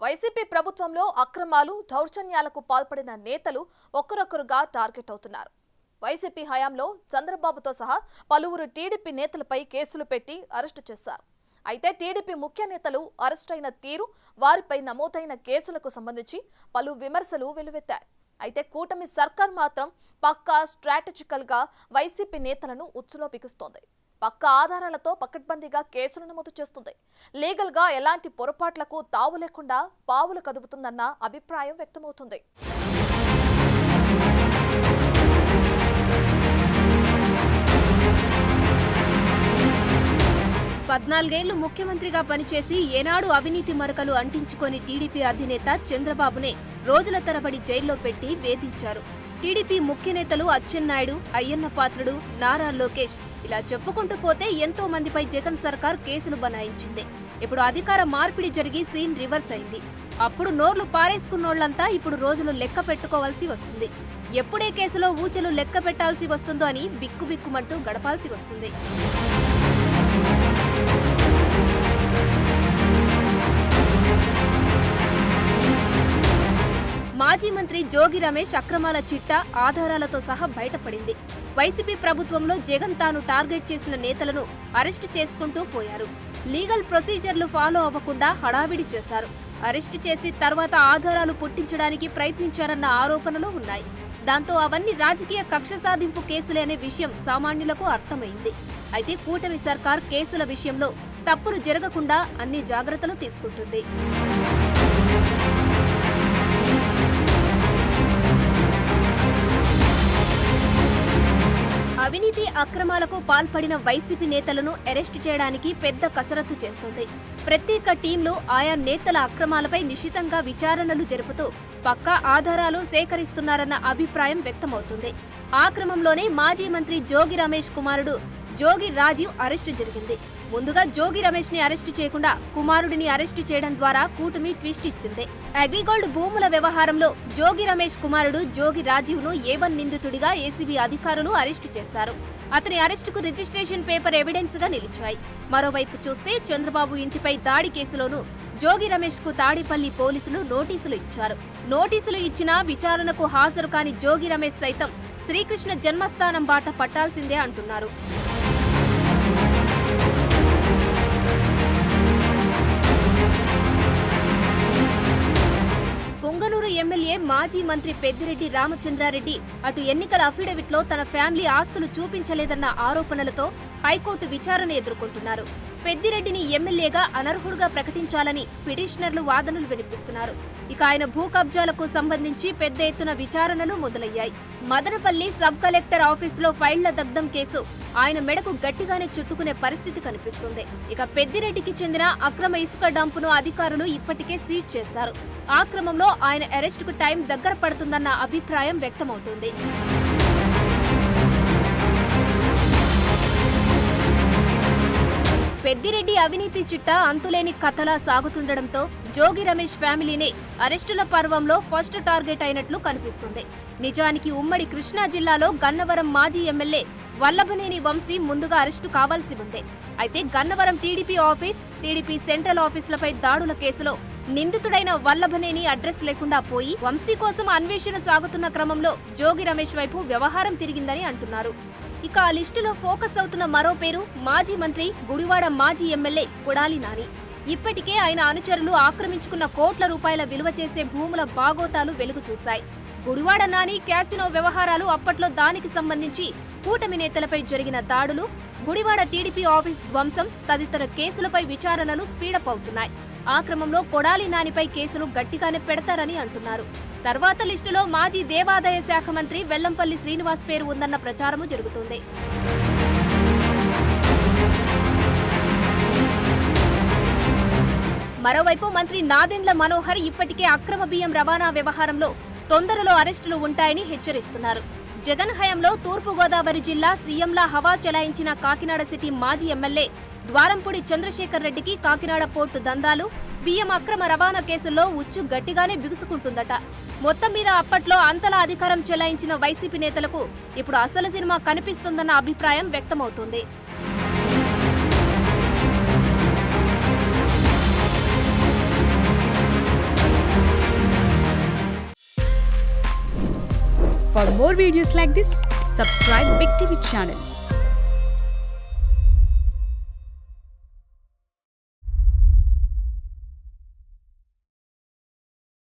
YCP ప్రభుత్వంలో అక్రమాలు దౌర్జన్యాలకు పాల్పడిన నేతలు ఒక్కరొక్కరుగా టార్గెట్ అవుతున్నారు. వైసీపీ హయాంలో చంద్రబాబుతో సహా పలువురు టీడీపీ నేతలపై కేసులు పెట్టి అరెస్టు చేశారు. అయితే టీడీపీ ముఖ్య నేతలు అరెస్టైన తీరు, వారిపై నమోదైన కేసులకు సంబంధించి పలు విమర్శలు వెలువెత్తాయి. అయితే కూటమి సర్కార్ మాత్రం పక్కా స్ట్రాటజికల్ గా వైసీపీ నేతలను ఉచ్చులో బిగుస్తోంది. పక్క ఆధారాలతో పకడ్బందీగా కేసులు నమోదు చేస్తుంది. లీగల్ గా ఎలాంటి పొరపాట్లకు తావు లేకుండా పావులు కదుపుతుందన్న అభిప్రాయం వ్యక్తమవుతుంది. పద్నాలుగేళ్లు ముఖ్యమంత్రిగా పనిచేసి ఏనాడు అవినీతి మరకలు అంటించుకొని టీడీపీ అధినేత చంద్రబాబునే రోజుల తరబడి జైల్లో పెట్టి వేధించారు. టీడీపీ ముఖ్య నేతలు అచ్చెన్నాయుడు, అయ్యన్న పాత్రుడు, నారా లోకేష్ ఇలా చెప్పుకుంటూ పోతే ఎంతో మందిపై జగన్ సర్కార్ కేసులు బనాయించింది. ఇప్పుడు అధికార మార్పిడి జరిగి సీన్ రివర్స్ అయింది. అప్పుడు నోర్లు పారేసుకున్నోళ్లంతా ఇప్పుడు రోజులు లెక్క పెట్టుకోవాల్సి వస్తుంది. ఎప్పుడే కేసులో ఊచలు లెక్క పెట్టాల్సి వస్తుందో అని బిక్కుబిక్కుమంటూ గడపాల్సి వస్తుంది. మాజీ మంత్రి జోగి రమేష్ అక్రమాల చిట్టా ఆధారాలతో సహా బయటపడింది. వైసీపీ ప్రభుత్వంలో జగన్ తాను టార్గెట్ చేసిన నేతలను అరెస్టు చేసుకుంటూ పోయారు. లీగల్ ప్రొసీజర్లు ఫాలో అవ్వకుండా హడావిడి చేశారు. అరెస్టు చేసి తర్వాత ఆధారాలు పుట్టించడానికి ప్రయత్నించారన్న ఆరోపణలు ఉన్నాయి. దాంతో అవన్నీ రాజకీయ కక్ష సాధింపు కేసులే అనే విషయం సామాన్యులకు అర్థమైంది. అయితే కూటమి సర్కార్ కేసుల విషయంలో తప్పులు జరగకుండా అన్ని జాగ్రత్తలు తీసుకుంటుంది. అవినీతి అక్రమాలకు పాల్పడిన వైసీపీ నేతలను అరెస్టు చేయడానికి పెద్ద కసరత్తు చేస్తోంది. ప్రత్యేక టీంలు ఆయా నేతల అక్రమాలపై నిశితంగా విచారణలు జరుపుతూ పక్కా ఆధారాలు సేకరిస్తున్నారన్న అభిప్రాయం వ్యక్తమవుతుంది. ఆ క్రమంలోనే మాజీ మంత్రి జోగి రమేష్ కుమారుడు జోగి రాజీవ్ అరెస్టు జరిగింది. ముందుగా జోగి రమేష్ ని అరెస్టు చేయకుండా కుమారుడిని అరెస్టు చేయడం ద్వారా కూటమి ట్విస్ట్ ఇచ్చింది. అగ్రిగోల్డ్ భూముల వ్యవహారంలో జోగి రమేష్ కుమారుడు జోగి రాజీవ్ ను A1 నిందితుడిగా ఏసీబీ అధికారులు అరెస్టు చేశారు. అతని అరెస్టుకు రిజిస్ట్రేషన్ పేపర్ ఎవిడెన్స్ గా నిలిచాయి. మరోవైపు చూస్తే చంద్రబాబు ఇంటిపై దాడి కేసులోనూ జోగి రమేష్ కు తాడేపల్లి పోలీసులు నోటీసులు ఇచ్చారు. నోటీసులు ఇచ్చినా విచారణకు హాజరు కాని జోగి రమేష్ సైతం శ్రీకృష్ణ జన్మస్థానం బాట పట్టాల్సిందే అంటున్నారు. పొంగనూరు ఎమ్మెల్యే మాజీ మంత్రి పెద్దిరెడ్డి రామచంద్రారెడ్డి అటు ఎన్నికల అఫిడవిట్లో తన ఫ్యామిలీ ఆస్తులు చూపించలేదన్న ఆరోపణలతో హైకోర్టు విచారణ ఎదుర్కొంటున్నారు. పెద్దిరెడ్డిని ఎమ్మెల్యేగా అనర్హుడుగా ప్రకటించాలని పిటిషనర్లు వాదనలు వినిపిస్తున్నారు. ఇక ఆయన భూ కబ్జాలకు సంబంధించి పెద్ద ఎత్తున విచారణలు మొదలయ్యాయి. మదనపల్లి సబ్ కలెక్టర్ ఆఫీసులో ఫైళ్ల దగ్ధం కేసు ఆయన మెడకు గట్టిగానే చుట్టుకునే పరిస్థితి కనిపిస్తుంది. ఇక పెద్దిరెడ్డికి చెందిన అక్రమ ఇసుక డంపును అధికారులు ఇప్పటికే సీజ్ చేశారు. ఆ క్రమంలో ఆయన అరెస్టుకు టైం దగ్గర పడుతుందన్న అభిప్రాయం వ్యక్తమవుతోంది. పెద్దిరెడ్డి అవినీతి చిట్టా అంతులేని కథలా సాగుతుండటంతో జోగి రమేష్ ఫ్యామిలీనే అరెస్టుల పర్వంలో ఫస్ట్ టార్గెట్ అయినట్లు కనిపిస్తుంది. నిజానికి ఉమ్మడి కృష్ణా జిల్లాలో గన్నవరం మాజీ ఎమ్మెల్యే వల్లభనేని వంశీ ముందుగా అరెస్టు కావాల్సి ఉంది. అయితే Gannavaram TDP office, TDP central ఆఫీసులపై దాడుల కేసులో నిందితుడైన వల్లభనేని అడ్రస్ లేకుండా పోయి వంశీ కోసం అన్వేషణ సాగుతున్న క్రమంలో జోగి రమేష్ వైపు వ్యవహారం తిరిగిందని అంటున్నారు. ఇక ఆ లిస్టులో ఫోకస్ అవుతున్న మరో పేరు మాజీ మంత్రి, గుడివాడ మాజీ ఎమ్మెల్యే కొడాలి నాని. ఇప్పటికే ఆయన అనుచరులు ఆక్రమించుకున్న కోట్ల రూపాయల విలువ చేసే భూముల బాగోతాలు వెలుగు చూశాయి. గుడివాడ నాని క్యాసినో వ్యవహారాలు, అప్పట్లో దానికి సంబంధించి కూటమి నేతలపై జరిగిన దాడులు, గుడివాడ టీడీపీ ఆఫీస్ ధ్వంసం తదితర కేసులపై విచారణలు స్పీడప్ అవుతున్నాయి. ఆ క్రమంలో కొడాలి నానిపై కేసులు గట్టిగానే పెడతారని అంటున్నారు. తర్వాత లిస్టులో మాజీ దేవాదాయ శాఖ మంత్రి వెల్లంపల్లి శ్రీనివాస్ పేరు ఉందన్న ప్రచారము జరుగుతోంది. మరోవైపు మంత్రి నాదెండ్ల మనోహర్ ఇప్పటికే అక్రమ బియ్యం రవాణా వ్యవహారంలో తొందరలో అరెస్టులు ఉంటాయని హెచ్చరిస్తున్నారు. జగన్ హయాంలో తూర్పుగోదావరి జిల్లా సీఎంలా హవా చెలాయించిన కాకినాడ సిటీ మాజీ ఎమ్మెల్యే ద్వారంపూడి చంద్రశేఖర్ రెడ్డికి కాకినాడ పోర్టు దందాలు, బియ్యం అక్రమ రవాణా కేసుల్లో ఉచ్చు గట్టిగానే బిగుసుకుంటుందట. మొత్తం మీద అప్పట్లో అంతలా అధికారం చెలాయించిన వైసీపీ నేతలకు ఇప్పుడు అసలు సినిమా కనిపిస్తుందన్న అభిప్రాయం వ్యక్తమవుతోంది. For more videos like this, subscribe Big TV channel.